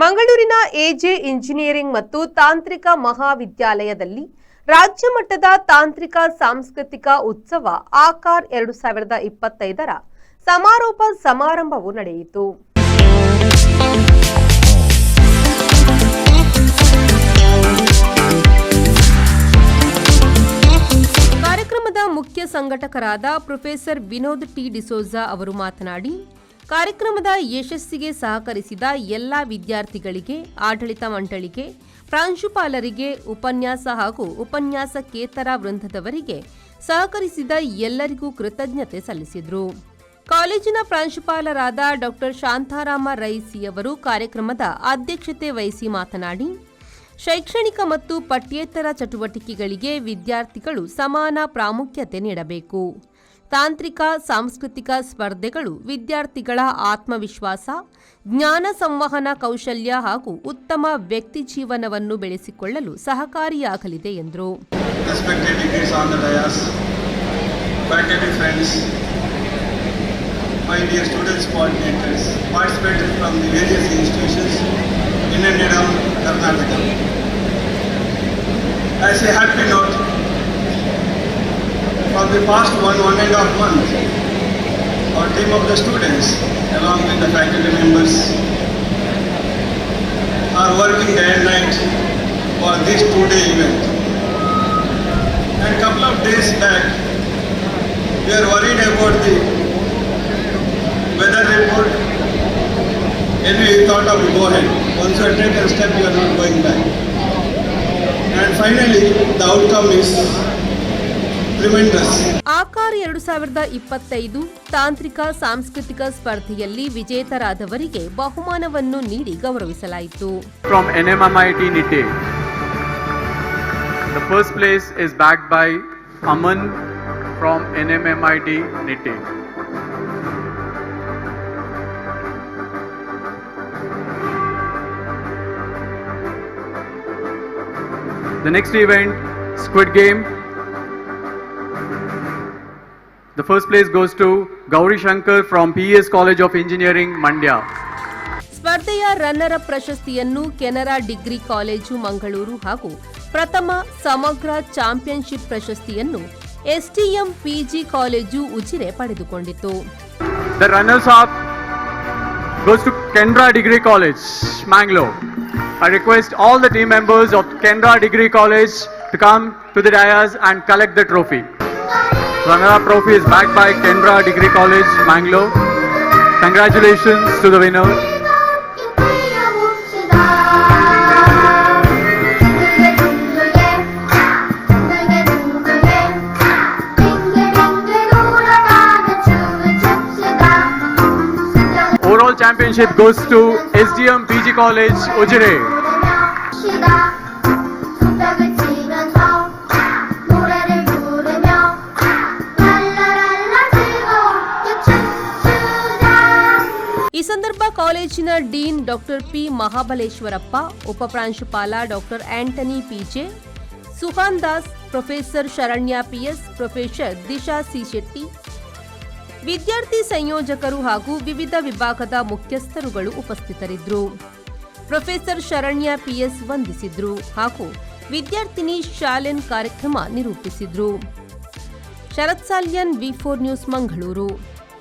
ಮಂಗಳೂರಿನ AJ engineering ಮತ್ತು ತಾಂತ್ರಿಕ ಮಹಾವಿದ್ಯಾಲಯದಲ್ಲಿ ರಾಜ್ಯ ಮಟ್ಟದ ತಾಂತ್ರಿಕ ಸಾಂಸ್ಕೃತಿಕ ಉತ್ಸವ ಆಕಾರ್ 2025ರ ಸಮಾರೋಪ ಸಮಾರಂಭವು ನಡೆಯಿತು. ಕಾರ್ಯಕ್ರಮದ ಮುಖ್ಯ ಸಂಘಟಕರಾದ ಪ್ರೊಫೆಸರ್ ವಿನೋದ್ ಟಿ ಡಿಸೋಜಾ ಅವರು ಮಾತನಾಡಿ, ಕಾರ್ಯಕ್ರಮದ ಯಶಸ್ಸಿಗೆ ಸಹಕರಿಸಿದ ಎಲ್ಲ ವಿದ್ಯಾರ್ಥಿಗಳಿಗೆ, ಆಡಳಿತ ಮಂಡಳಿಗೆ, ಪ್ರಾಂಶುಪಾಲರಿಗೆ, ಉಪನ್ಯಾಸ ಹಾಗೂ ಉಪನ್ಯಾಸಕೇತರ ವೃಂದದವರಿಗೆ ಸಹಕರಿಸಿದ ಎಲ್ಲರಿಗೂ ಕೃತಜ್ಞತೆ ಸಲ್ಲಿಸಿದರು. ಕಾಲೇಜಿನ ಪ್ರಾಂಶುಪಾಲರಾದ ಡಾ ಶಾಂತಾರಾಮ ರೈಸಿಯವರು ಕಾರ್ಯಕ್ರಮದ ಅಧ್ಯಕ್ಷತೆ ವಹಿಸಿ ಮಾತನಾಡಿ, ಶೈಕ್ಷಣಿಕ ಮತ್ತು ಪಠ್ಯೇತರ ಚಟುವಟಿಕೆಗಳಿಗೆ ವಿದ್ಯಾರ್ಥಿಗಳು ಸಮಾನ ಪ್ರಾಮುಖ್ಯತೆ ನೀಡಬೇಕು. ತಾಂತ್ರಿಕ ಸಾಂಸ್ಕೃತಿಕ ಸ್ಪರ್ಧೆಗಳು ವಿದ್ಯಾರ್ಥಿಗಳ ಆತ್ಮವಿಶ್ವಾಸ, ಜ್ಞಾನ ಸಂವಹನ ಕೌಶಲ್ಯ ಹಾಗೂ ಉತ್ತಮ ವ್ಯಕ್ತಿ ಜೀವನವನ್ನು ಬೆಳೆಸಿಕೊಳ್ಳಲು ಸಹಕಾರಿಯಾಗಲಿದೆ ಎಂದರು. For the past one and a half month, our team of the students, along with the faculty members, are working day and night for this two-day event. And a couple of days back, we are worried about the weather report. Anyway, we thought of go ahead. Once you are taken a step, you are not going back. And finally, the outcome is ಆಕಾರ್ 2025 ತಾಂತ್ರಿಕ ಸಾಂಸ್ಕೃತಿಕ ಸ್ಪರ್ಧೆಯಲ್ಲಿ ವಿಜೇತರಾದವರಿಗೆ ಬಹುಮಾನವನ್ನು ನೀಡಿ ಗೌರವಿಸಲಾಯಿತು. From NMMIT NITE, the first place is backed by Aman from NMMIT NITE. The next event, Squid Game. The first place goes to Gauri Shankar from PES College of Engineering, Mandya. ಸ್ಪರ್ಧೆಯ runner up ಪ್ರಶಸ್ತಿಯನ್ನು Canara degree college Mangaluru ಹಾಗೂ ಪ್ರಥಮ ಸಮಗ್ರ championship ಪ್ರಶಸ್ತಿಯನ್ನು STM PG college Ujire ಪಡೆದುಕೊಂಡಿತು. The runners up goes to Canara Degree College, Mangalore. I request all the team members of Canara Degree College to come to the dais and collect the trophy. Runner-up trophy is backed by Canara Degree College, Mangalore. Congratulations to the winner. Overall championship goes to SDM PG College, Ujire. ಈ ಸಂದರ್ಭ ಕಾಲೇಜಿನ dean ಡಾ P Mahabaleshwarappa, ಉಪಪ್ರಾಂಶುಪಾಲ ಡಾ Antony PJ, Suhan Das, professor Sharanya PS, professor Disha C Shetty, ವಿದ್ಯಾರ್ಥಿ ಸಂಯೋಜಕರು ಹಾಗೂ ವಿವಿಧ ವಿಭಾಗದ ಮುಖ್ಯಸ್ಥರುಗಳು ಉಪಸ್ಥಿತರಿದ್ದರು. ಪ್ರೊಫೆಸರ್ ಶರಣ್ಯ ಪಿಎಸ್ ವಂದಿಸಿದ್ರು ಹಾಗೂ ವಿದ್ಯಾರ್ಥಿನಿ ಶಾಲೆನ್ ಕಾರ್ಯಕ್ರಮ ನಿರೂಪಿಸಿದ್ರು. ಶರತ್ ಸಾಲ್ಯನ್, ವಿ4 ನ್ಯೂಸ್, ಮಂಗಳೂರು.